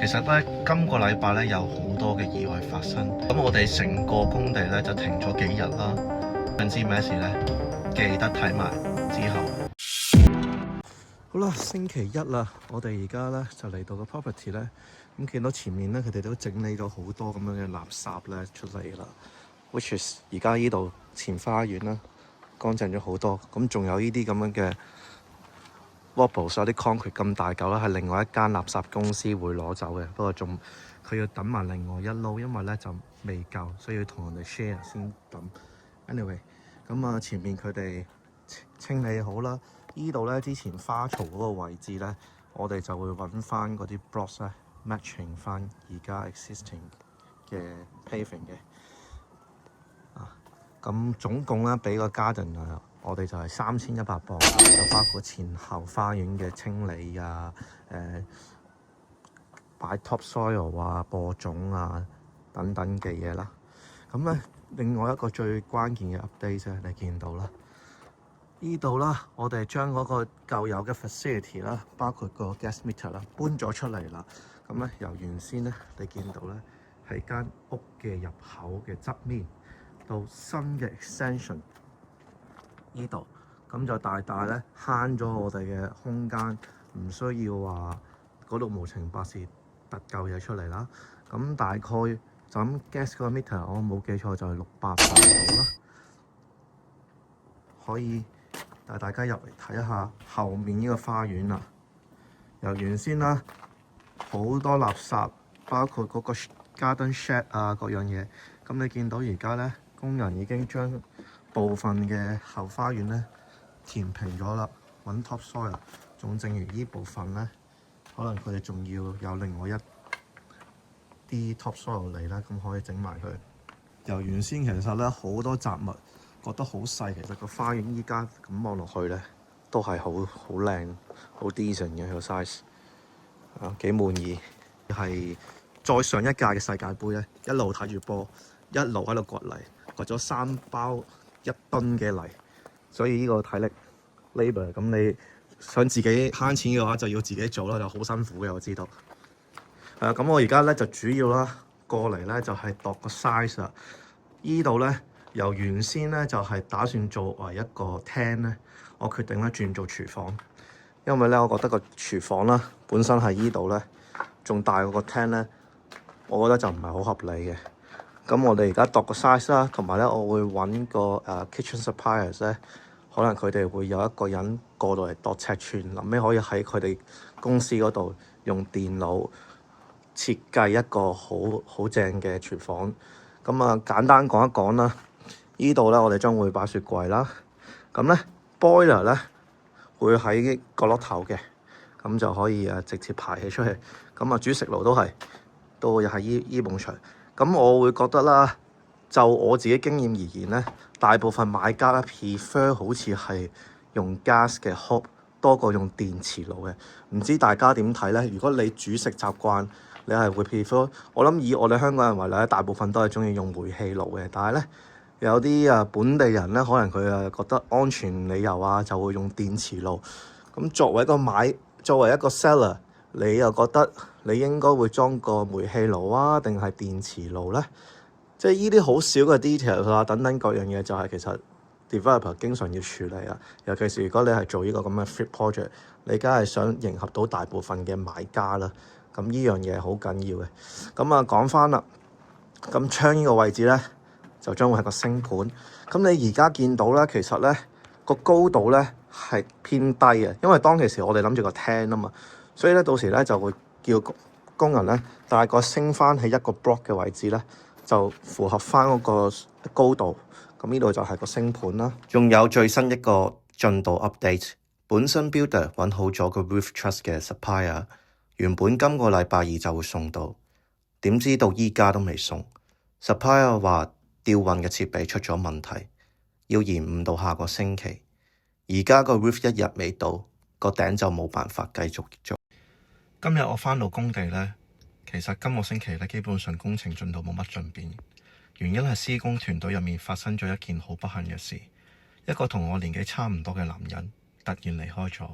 其實咧，今個禮拜咧有好多嘅意外發生，咁我哋成個工地咧就停咗幾日啦。想知咩事咧？記得睇埋之後。好啦，星期一啦，我哋而家咧就嚟到個 property 咧，咁見到前面咧佢哋都整理咗好多咁樣嘅垃圾咧出嚟啦。Which is 而家呢度前花園啦，乾淨咗好多。咁仲有呢啲咁樣嘅 wobbles 有啲 concrete 咁大嚿啦，係另外一間垃圾公司會攞走嘅。不過佢要等埋另外一撈，因為咧就未夠，所以要同人哋 share 先抌。Anyway， 咁前面佢哋清理好啦。呢度咧之前花槽嗰個位置咧，我哋就會揾翻嗰啲 blocks 咧 matching 翻而家 existing 嘅 paving 嘅。咁總共咧俾個 garden 我哋就係3100磅，就包括前後花園嘅清理啊、擺 topsoil 啊、播種啊等等嘅嘢啦。咁咧另外一個最關鍵嘅 update 啫，你見到啦，呢度啦，我哋將嗰個舊有嘅 facility 啦，包括個 gas meter 啦，搬咗出嚟啦。咁咧由原先咧，你見到咧係間屋嘅入口嘅側面，到新嘅 extension 呢度，咁就大大咧慳咗我哋嘅空間，唔需要話嗰度無情百事突嚿嘢出嚟啦。咁大概就咁 gas 個 meter，我冇記錯就係600磅度啦。可以帶大家入嚟睇一下後面呢個花園啦。由原先啦好多垃圾，包括嗰個 garden shed 啊各樣嘢，咁你見到而家咧工人已經將部分嘅後花園咧填平咗啦，揾 topsoil。仲正如呢部分咧，可能佢哋仲要有另外一啲 topsoil 嚟啦，咁可以整埋佢。由原先其實咧好多雜物，覺得好細，其實個花園依家咁望落去咧，都係好靚、好 decent 嘅個 size，幾滿意。係再上一屆嘅世界盃咧，一路睇住波，一路喺度掘泥，掘咗3包1噸嘅泥，所以呢個體力 labour， 咁你想自己慳錢嘅話，就要自己做啦，就好辛苦嘅，我知道。咁我而家咧就主要啦過嚟咧就係度個 size 啦。依度咧由原先咧就係打算作為一個廳咧，我決定咧轉做廚房，因為咧我覺得個廚房啦本身係依度咧仲大過個廳咧，我覺得就唔係好合理嘅。咁我哋而家度個 size 啦，同埋咧我會揾個kitchen suppliers 咧，可能佢哋會有一個人過到嚟度尺寸，臨尾可以喺佢哋公司嗰度用電腦設計一個好正嘅廚房。咁簡單講一講啦，呢度咧我哋將會擺雪櫃啦。咁咧 boiler 咧會喺角落頭嘅，咁就可以直接排起出去。咁煮食爐都會喺依埲牆。咁我會覺得啦，就我自己經驗而言咧，大部分買家咧 prefer 好似係用 gas 嘅 hob 多過用電磁爐嘅。唔知大家點睇咧？如果你煮食習慣，你係會 prefer？ 我諗以我哋香港人為例咧，大部分都係中意用煤氣爐嘅。但係咧有啲本地人咧，可能佢覺得安全理由啊，就會用電磁爐。咁作為一個 seller， 你又覺得你應該會裝個煤氣爐啊，定係電磁爐咧？即係呢啲好少嘅 detail 啊，等等各樣嘢就係其實 developer 經常要處理啊。尤其是如果你係做呢個咁嘅 flip project， 你梗係想迎合到大部分嘅買家啦。咁呢樣嘢好緊要嘅。咁講翻啦，咁窗呢個位置咧就將會係個星盤。咁你而家見到咧，其實咧個高度咧係偏低嘅，因為當其時我哋諗住個廳啊嘛，所以咧到時咧就會叫工人咧大概升翻喺一個 block 嘅位置咧，就符合翻嗰個高度。咁呢度就係個星盤啦。仲有最新一個進度 update， 本身 builder 揾好咗個 roof truss 嘅 supplier。原本今個禮拜二就會送到，點知到依家都未送。Supplier 話吊運嘅設備出咗問題，要延誤到下個星期。而家個 roof 一日未到，個頂就冇辦法繼續做。今日我返到工地呢，其實今個星期呢基本上工程進度冇乜進變，原因係施工團隊入面發生咗一件好不幸嘅事，一個同我年紀差唔多嘅男人突然離開咗。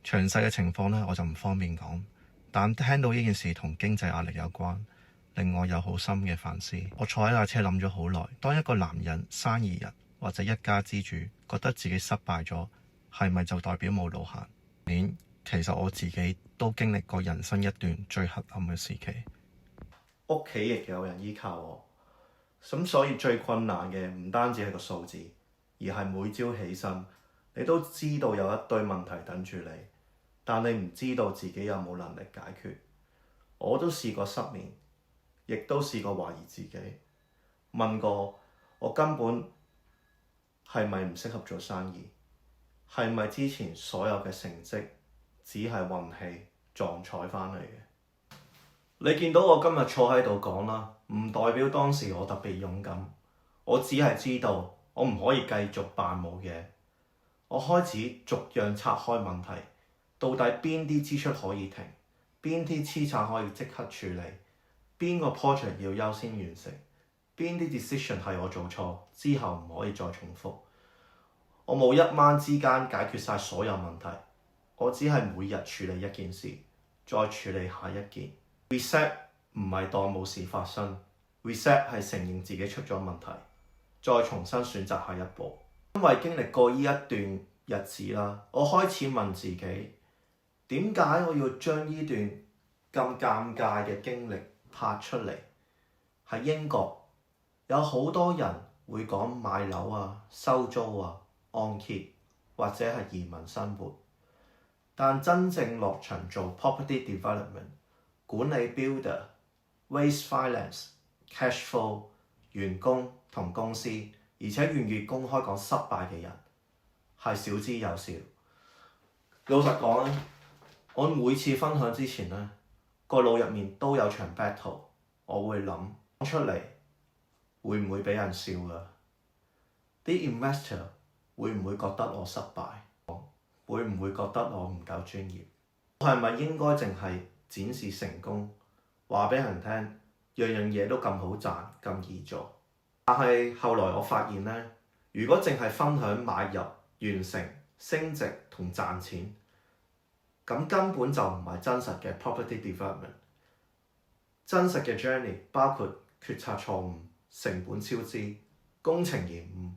詳細嘅情況呢，我就唔方便講。但聽到呢件事同經濟壓力有關，令我有好深嘅反思。我坐喺架車諗咗好耐，當一個男人、生意人或者一家之主覺得自己失敗咗，係咪就代表冇路行？其實我自己都經歷過人生一段最黑暗嘅時期，屋企亦有人依靠我，咁所以最困難嘅唔單止係個數字，而係每朝起身，你都知道有一堆問題等住你，但你唔知道自己有冇能力解決。我都試過失眠，亦都試過懷疑自己，問過我根本係咪唔適合做生意，係咪之前所有嘅成績只係運氣撞彩翻嚟嘅？你見到我今日坐喺度講啦，唔代表當時我特別勇敢，我只係知道我唔可以繼續扮冇嘢。我開始逐樣拆開問題，到底邊啲支出可以停，邊啲資產可以即刻處理，邊個 project 要優先完成，邊啲 decision 係我做錯之後唔可以再重複。我冇一晚之間解決晒所有問題，我只係每日處理一件事，再處理下一件。Reset 唔係當冇事發生， Reset 係承認自己出咗問題，再重新選擇下一步。因為經歷過呢一段日子啦，我開始問自己，點解我要將呢段咁尷尬嘅經歷拍出嚟？喺英國有好多人會講買樓啊、收租啊、按揭或者係移民生活，但真正落場做 property development、管理 builder、waste finance、cash flow、員工同公司，而且願意公開講失敗嘅人係少之又少。老實講咧，我每次分享之前咧，個腦入面都有場 battle， 我會諗出嚟會唔會俾人笑㗎？啲 investor 會唔會覺得我失敗？會唔會覺得我唔夠專業？我係咪應該淨係展示成功，話俾人聽，樣樣嘢都咁好賺，咁易做？但係後來我發現咧，如果淨係分享買入、完成、升值同賺錢，咁根本就唔係真實嘅 property development。真實嘅 journey 包括決策錯誤、成本超支、工程延誤、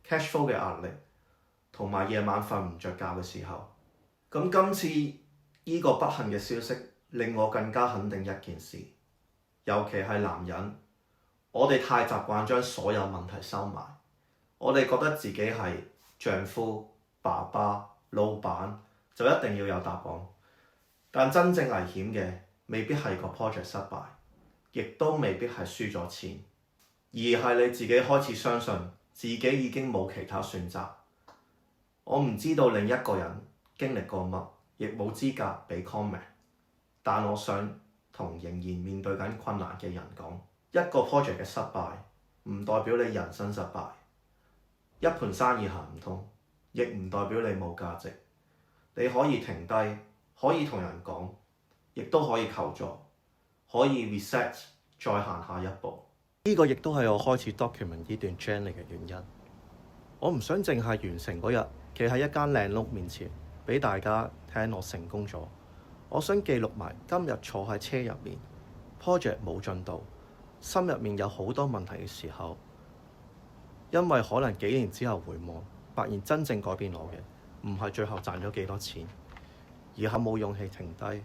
cash flow 嘅壓力，同埋夜晚瞓唔着覺嘅時候。咁今次呢個不幸嘅消息令我更加肯定一件事，尤其係男人，我哋太習慣將所有問題收埋，我哋覺得自己係丈夫、爸爸、老闆就一定要有答案，但真正危險嘅未必係個 project 失敗，亦都未必係輸咗錢，而係你自己開始相信自己已經冇其他選擇。我唔知道另一個人經歷過乜，亦冇資格俾 comment， 但我想同仍然面對緊困難嘅人講，一個 project 嘅失敗唔代表你人生失敗，一盤生意行唔通亦唔代表你冇價值。你可以停低，可以同人講，亦都可以求助，可以 reset 再行下一步。呢個亦都係我開始 document 呢段 journey 嘅原因。我唔想淨係完成嗰日企喺一間靚屋面前俾大家聽我成功咗，我想記錄埋今日坐喺車入面 project 冇進度，心入面有好多問題嘅時候，因為可能幾年之後回望，發現真正改變我嘅唔係最後賺咗幾多錢，而係冇勇氣停低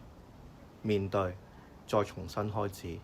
面對，再重新開始。